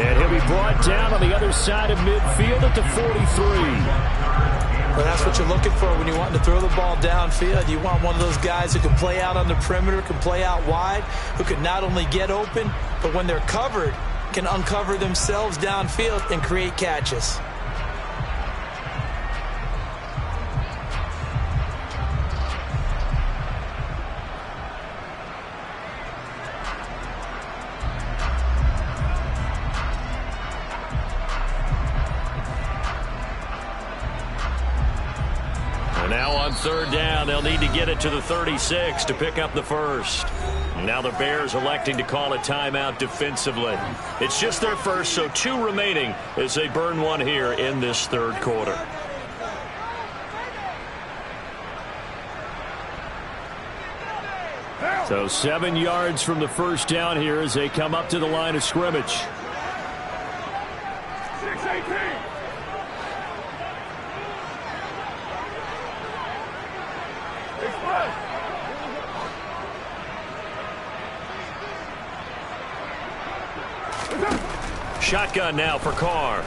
And he'll be brought down on the other side of midfield at the 43. Well, that's what you're looking for when you want to throw the ball downfield. You want one of those guys who can play out on the perimeter, can play out wide, who can not only get open, but when they're covered, can uncover themselves downfield and create catches. Now on 3rd down, they'll need to get it to the 36 to pick up the 1st. Now the Bears electing to call a timeout defensively. It's just their 1st, so 2 remaining as they burn one here in this 3rd quarter. So 7 yards from the 1st down here as they come up to the line of scrimmage. 6-18. Shotgun now for Carr.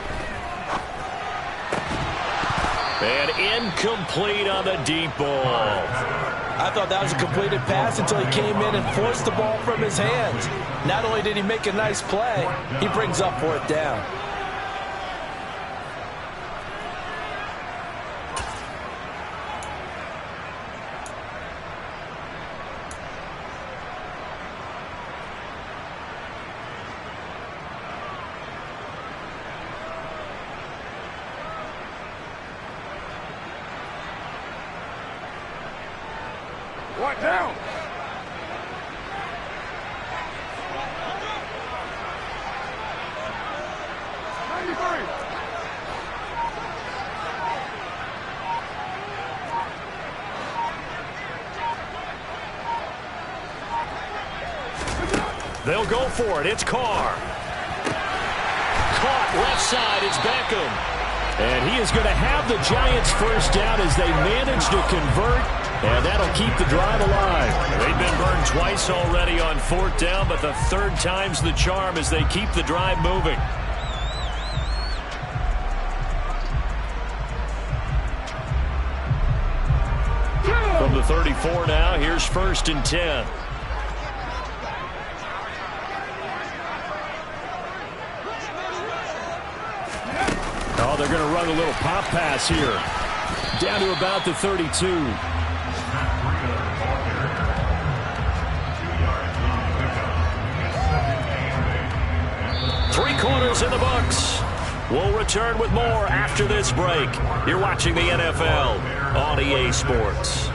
And incomplete on the deep ball. I thought that was a completed pass until he came in and forced the ball from his hands. Not only did he make a nice play, he brings up 4th down. What down? They'll go for it. It's Carr. Caught left side. It's Beckham. And he is going to have the Giants 1st down as they manage to convert. And that'll keep the drive alive. They've been burned twice already on 4th down, but the 3rd time's the charm as they keep the drive moving. From the 34 now, here's 1st and 10. Oh, they're going to run a little pop pass here. Down to about the 32. in the books. We'll return with more after this break. You're watching the NFL on EA Sports.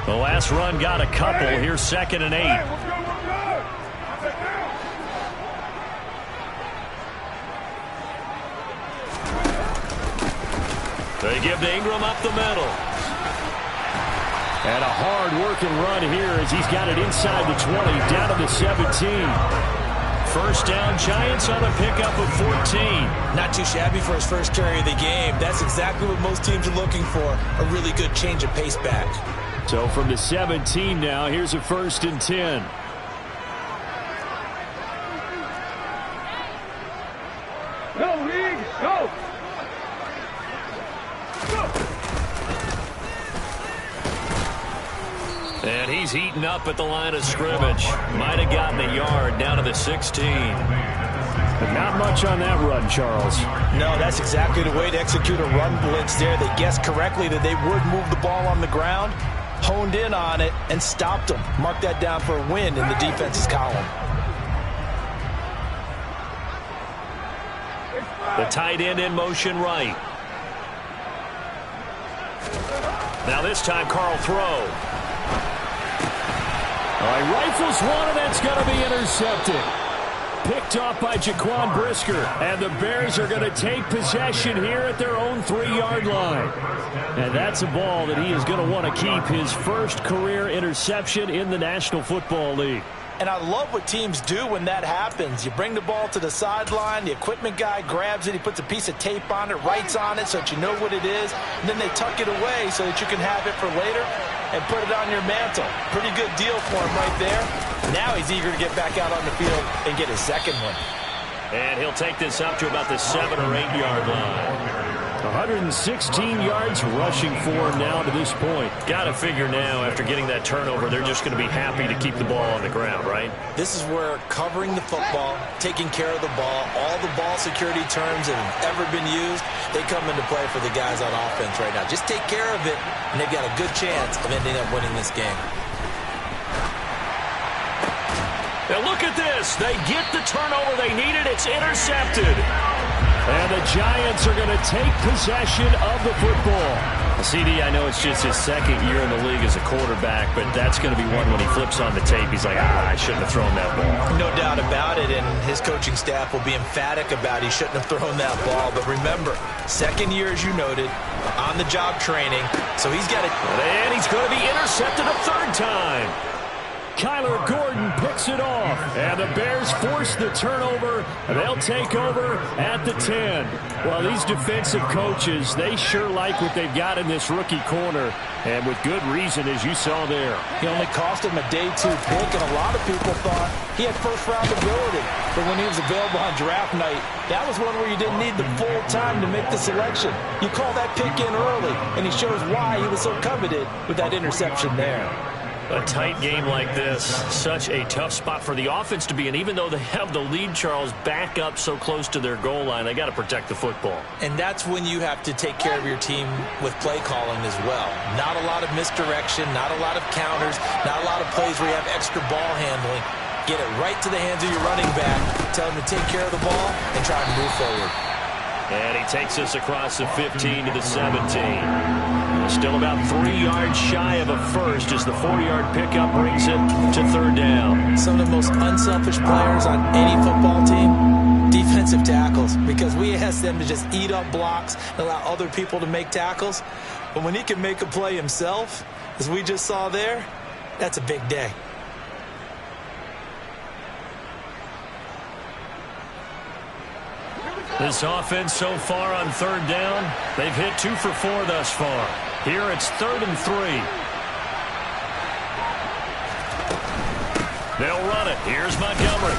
The last run got a couple. Here's 2nd and 8. They give to Ingram up the middle. And a hard-working run here as he's got it inside the 20, down to the 17. First down, Giants on a pickup of 14. Not too shabby for his first carry of the game. That's exactly what most teams are looking for, a really good change of pace back. So from the 17 now, here's a 1st and 10. Go, Reed, go! And he's heating up at the line of scrimmage. Might have gotten a yard down to the 16. But not much on that run, Charles. No, that's exactly the way to execute a run blitz there. They guessed correctly that they would move the ball on the ground, honed in on it, and stopped them. Mark that down for a win in the defense's column. The tight end in motion right. Now this time, Carl throw. All right, rifles one, and that's going to be intercepted. Picked off by Jaquan Brisker. And the Bears are going to take possession here at their own 3-yard line. And that's a ball that he is going to want to keep, his first career interception in the National Football League. And I love what teams do when that happens. You bring the ball to the sideline, the equipment guy grabs it, he puts a piece of tape on it, writes on it so that you know what it is, and then they tuck it away so that you can have it for later and put it on your mantle. Pretty good deal for him right there. Now he's eager to get back out on the field and get his second one. And he'll take this up to about the 7- or 8-yard line. 116 yards rushing for him now to this point. Got to figure now, after getting that turnover, they're just going to be happy to keep the ball on the ground, right? This is where covering the football, taking care of the ball, all the ball security terms that have ever been used, they come into play for the guys on offense right now. Just take care of it, and they've got a good chance of ending up winning this game. Now look at this. They get the turnover they needed. It's intercepted. And the Giants are going to take possession of the football. CD, I know it's just his second year in the league as a quarterback, but that's going to be one when he flips on the tape. He's like, I shouldn't have thrown that ball. No doubt about it, and his coaching staff will be emphatic about he shouldn't have thrown that ball. But remember, second year, as you noted, on-the-job training, so he's got it. And he's going to be intercepted a 3rd time. Kyler Gordon picks it off, and the Bears force the turnover. They'll take over at the 10. Well, these defensive coaches, they sure like what they've got in this rookie corner, and with good reason, as you saw there. He only cost him a day 2 pick, and a lot of people thought he had first-round ability. But when he was available on draft night, that was one where you didn't need the full time to make the selection. You call that pick in early, and he shows why he was so coveted with that interception there. A tight game like this, such a tough spot for the offense to be in. Even though they have the lead, Charles, back up so close to their goal line, they got to protect the football. And that's when you have to take care of your team with play calling as well. Not a lot of misdirection, not a lot of counters, not a lot of plays where you have extra ball handling. Get it right to the hands of your running back, tell him to take care of the ball, and try to move forward. And he takes us across the 15 to the 17. Still about 3 yards shy of a first as the 4-yard pickup brings it to 3rd down. Some of the most unselfish players on any football team, defensive tackles, because we ask them to just eat up blocks and allow other people to make tackles. But when he can make a play himself, as we just saw there, that's a big day. This offense so far on 3rd down, they've hit 2 for 4 thus far. Here it's 3rd and 3. They'll run it. Here's Montgomery.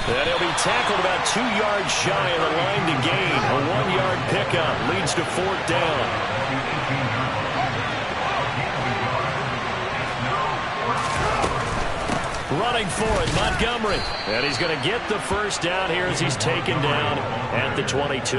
And he'll be tackled about 2 yards shy of the line to gain. A 1-yard pickup leads to 4th down. Running for it, Montgomery. And he's going to get the first down here as he's taken down at the 22.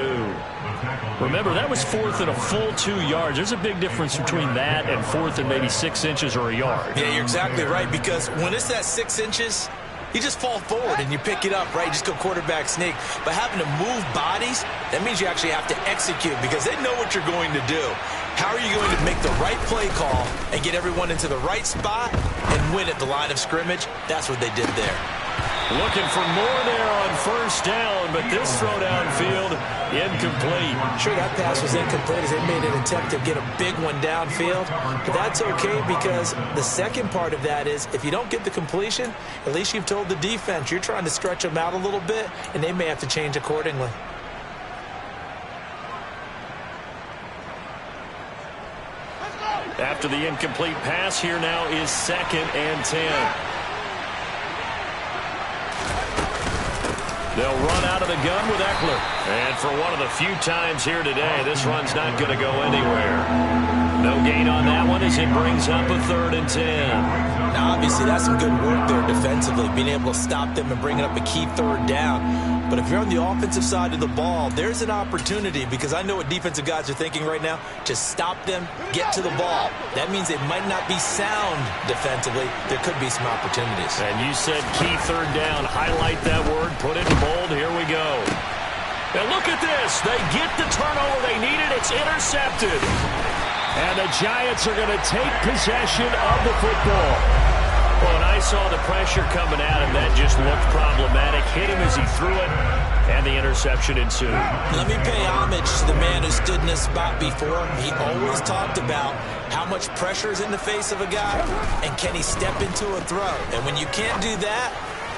Remember, that was fourth and a full 2 yards. There's a big difference between that and fourth and maybe 6 inches or a yard. Yeah, you're exactly right, because when it's that 6 inches, you just fall forward and you pick it up, right? You just go quarterback sneak. But having to move bodies, that means you actually have to execute because they know what you're going to do. How are you going to make the right play call and get everyone into the right spot and win at the line of scrimmage? That's what they did there. Looking for more there on first down, but this throw downfield incomplete. Sure, that pass was incomplete as they made an attempt to get a big one downfield. But that's okay because the second part of that is if you don't get the completion, at least you've told the defense you're trying to stretch them out a little bit, and they may have to change accordingly. After the incomplete pass, here now is 2nd and 10. They'll run out of the gun with Eckler. And for one of the few times here today, this run's not going to go anywhere. No gain on that one as it brings up a 3rd and 10. Now, obviously, that's some good work there defensively, being able to stop them and bringing up a key 3rd down. But if you're on the offensive side of the ball, there's an opportunity because I know what defensive guys are thinking right now. Just stop them, get to the ball. That means it might not be sound defensively. There could be some opportunities. And you said key 3rd down. Highlight that word. Put it in bold. Here we go. And look at this. They get the turnover they needed. It's intercepted. And the Giants are going to take possession of the football. Well, when I saw the pressure coming at him, that just looked problematic. Hit him as he threw it, and the interception ensued. Let me pay homage to the man who stood in this spot before. He always talked about how much pressure is in the face of a guy, and can he step into a throw. And when you can't do that,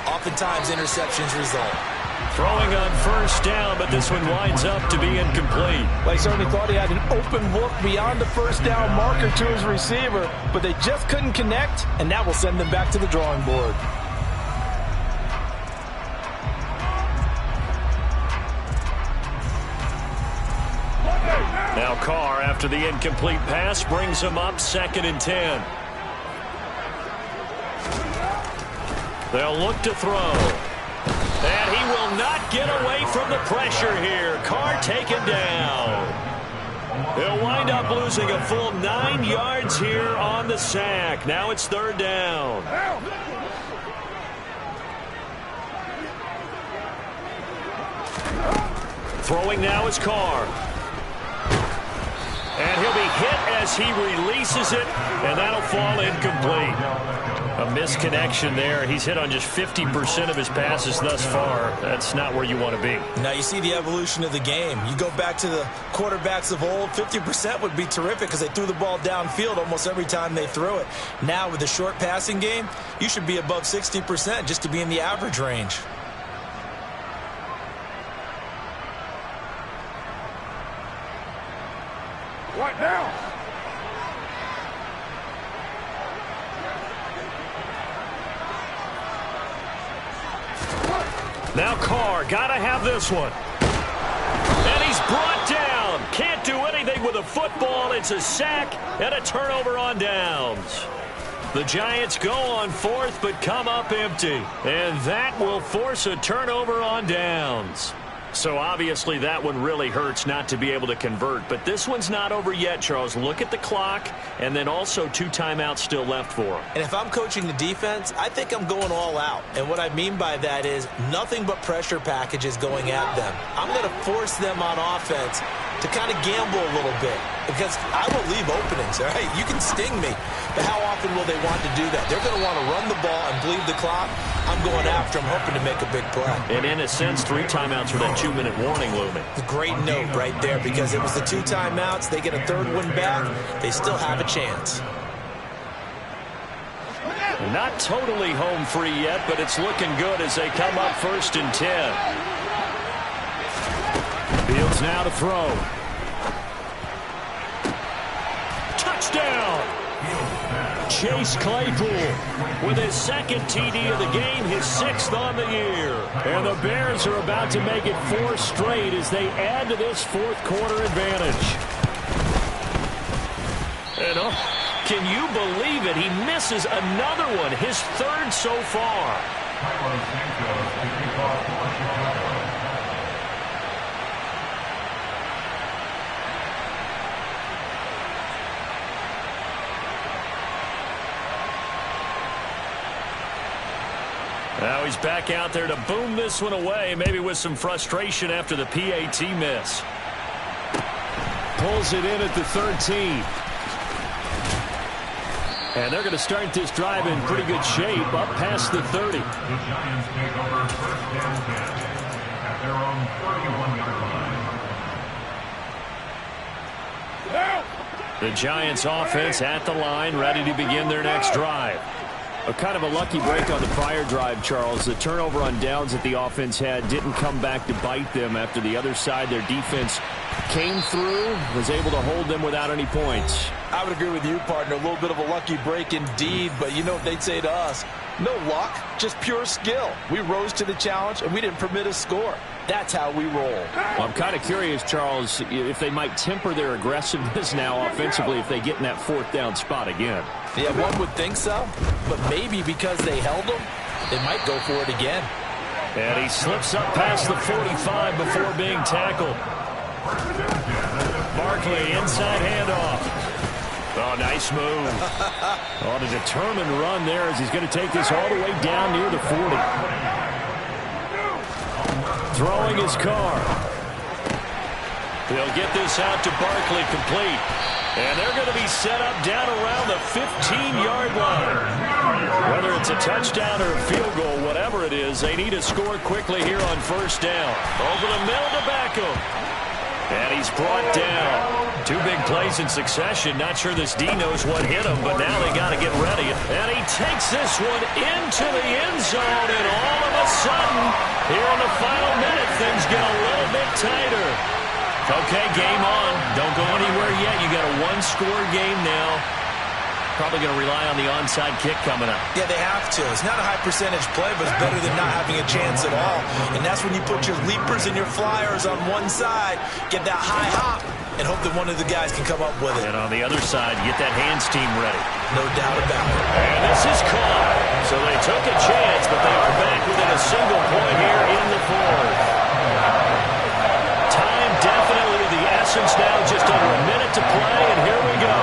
oftentimes interceptions result. Throwing on first down, but this one winds up to be incomplete. Well, he certainly thought he had an open look beyond the first down marker to his receiver, but they just couldn't connect, and that will send them back to the drawing board. Now Carr, after the incomplete pass, brings him up 2nd and 10. They'll look to throw. And he will not get away from the pressure here. Carr taken down. He'll wind up losing a full 9 yards here on the sack. Now it's 3rd down. Throwing now is Carr. And he'll be hit as he releases it, and that'll fall incomplete. A misconnection there. He's hit on just 50% of his passes thus far. That's not where you want to be. Now you see the evolution of the game. You go back to the quarterbacks of old, 50% would be terrific because they threw the ball downfield almost every time they threw it. Now with the short passing game, you should be above 60% just to be in the average range. Right now. Now Carr, gotta have this one. And he's brought down. Can't do anything with a football. It's a sack and a turnover on downs. The Giants go on 4th but come up empty. And that will force a turnover on downs. So obviously that one really hurts not to be able to convert. But this one's not over yet, Charles. Look at the clock, and then also 2 timeouts still left for him. And if I'm coaching the defense, I think I'm going all out. And what I mean by that is nothing but pressure packages going at them. I'm going to force them on offense to kind of gamble a little bit because I will leave openings, all right? You can sting me, but how often will they want to do that? They're going to want to run the ball and bleed the clock. I'm going after them, hoping to make a big play. And in a sense, 3 timeouts with that 2-minute warning looming. Great note right there because it was the 2 timeouts. They get a 3rd one back. They still have a chance. Not totally home free yet, but it's looking good as they come up 1st and 10. Fields now to throw. Touchdown! Chase Claypool with his 2nd TD of the game, his 6th on the year. And the Bears are about to make it 4 straight as they add to this 4th quarter advantage. And can you believe it? He misses another one, his third so far. Now he's back out there to boom this one away, maybe with some frustration after the PAT miss. Pulls it in at the 13. And they're going to start this drive in pretty good shape, up past the 30. The Giants take over first and 10 at their own 31-yard line. The Giants offense at the line, ready to begin their next drive. A kind of a lucky break on the prior drive, Charles. The turnover on downs that the offense had didn't come back to bite them after the other side. Their defense came through, was able to hold them without any points. I would agree with you, partner. A little bit of a lucky break indeed, but you know what they'd say to us? No luck, just pure skill. We rose to the challenge, and we didn't permit a score. That's how we roll. Well, I'm kind of curious, Charles, if they might temper their aggressiveness now offensively if they get in that fourth down spot again. Yeah, one would think so, but maybe because they held them, they might go for it again. And he slips up past the 45 before being tackled. Barkley, inside handoff. Oh, nice move. On a determined run there as he's going to take this all the way down near the 40. Throwing his car. They'll get this out to Barkley complete. And they're going to be set up down around the 15-yard line. Whether it's a touchdown or a field goal, whatever it is, they need to score quickly here on first down. Over the middle to Beckham. And he's brought down. Two big plays in succession. Not sure this D knows what hit him, but now they got to get ready. And he takes this one into the end zone, and all of a sudden, here in the final minute, things get a little bit tighter. Okay, game on. Don't go anywhere yet. You got a one-score game now. Probably going to rely on the onside kick coming up. Yeah, they have to. It's not a high percentage play, but it's better than not having a chance at all. And that's when you put your leapers and your flyers on one side, get that high hop, and hope that one of the guys can come up with it. And on the other side, get that hands team ready. No doubt about it. And this is caught. So they took a chance, but they are back within a single point here in the fourth. Time definitely of the essence now, just under a minute to play, and here we go.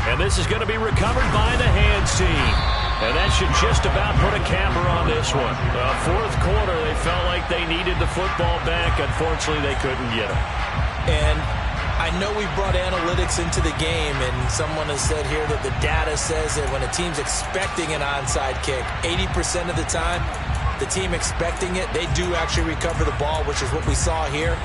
And this is going to be recovered by the hands team. And that should just about put a capper on this one. Fourth quarter, they felt like they needed the football back. Unfortunately, they couldn't get it. And I know we brought analytics into the game, and someone has said here that the data says that when a team's expecting an onside kick, 80% of the time, the team expecting it, they do actually recover the ball, which is what we saw here.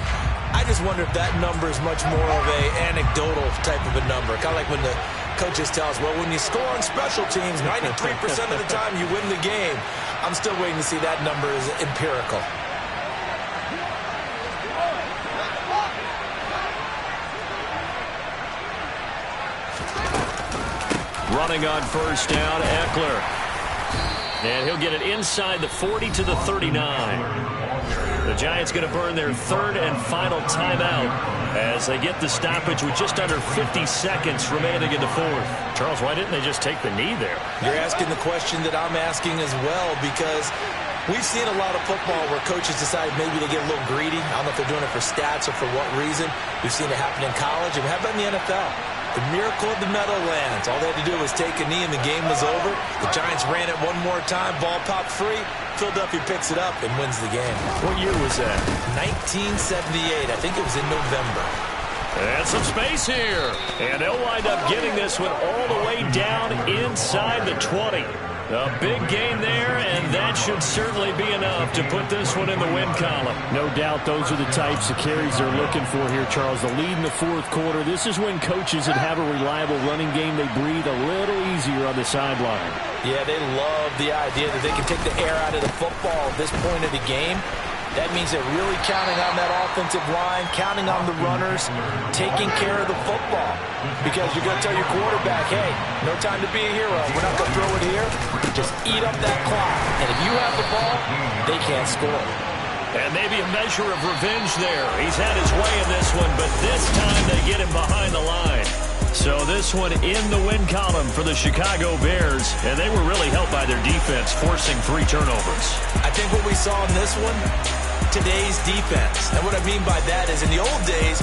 I just wonder if that number is much more of a anecdotal type of a number. Kind of like when the coaches tell us, well, when you score on special teams, 93% of the time you win the game. I'm still waiting to see that number is empirical. Running on first down, Eckler. And he'll get it inside the 40 to the 39. The Giants going to burn their third and final timeout as they get the stoppage with just under 50 seconds remaining in the fourth. Charles, why didn't they just take the knee there? You're asking the question that I'm asking as well, because we've seen a lot of football where coaches decide maybe they get a little greedy. I don't know if they're doing it for stats or for what reason. We've seen it happen in college, and how about in the NFL? The miracle of the Meadowlands. All they had to do was take a knee and the game was over. The Giants ran it one more time. Ball popped free. Philadelphia picks it up and wins the game. What year was that? 1978. I think it was in November. And some space here. And they'll wind up getting this one all the way down inside the 20. A big gain there, and that should certainly be enough to put this one in the win column. No doubt those are the types of carries they're looking for here, Charles. The lead in the fourth quarter. This is when coaches that have a reliable running game, they breathe a little easier on the sideline. Yeah, they love the idea that they can take the air out of the football at this point of the game. That means they're really counting on that offensive line, counting on the runners, taking care of the football. Because you're going to tell your quarterback, hey, no time to be a hero. We're not going to throw it here. Just eat up that clock. And if you have the ball, they can't score. And maybe a measure of revenge there. He's had his way in this one, but this time they get him behind the line. So this one in the win column for the Chicago Bears, and they were really helped by their defense, forcing 3 turnovers. I think what we saw in this one, today's defense. And what I mean by that is in the old days,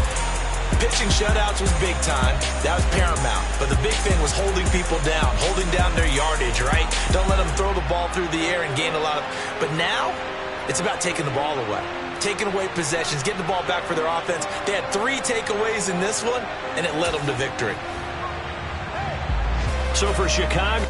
pitching shutouts was big time. That was paramount. But the big thing was holding people down, holding down their yardage, right? Don't let them throw the ball through the air and gain a lot of... But now, it's about taking the ball away. Taking away possessions, getting the ball back for their offense. They had 3 takeaways in this one, and it led them to victory. So for Chicago...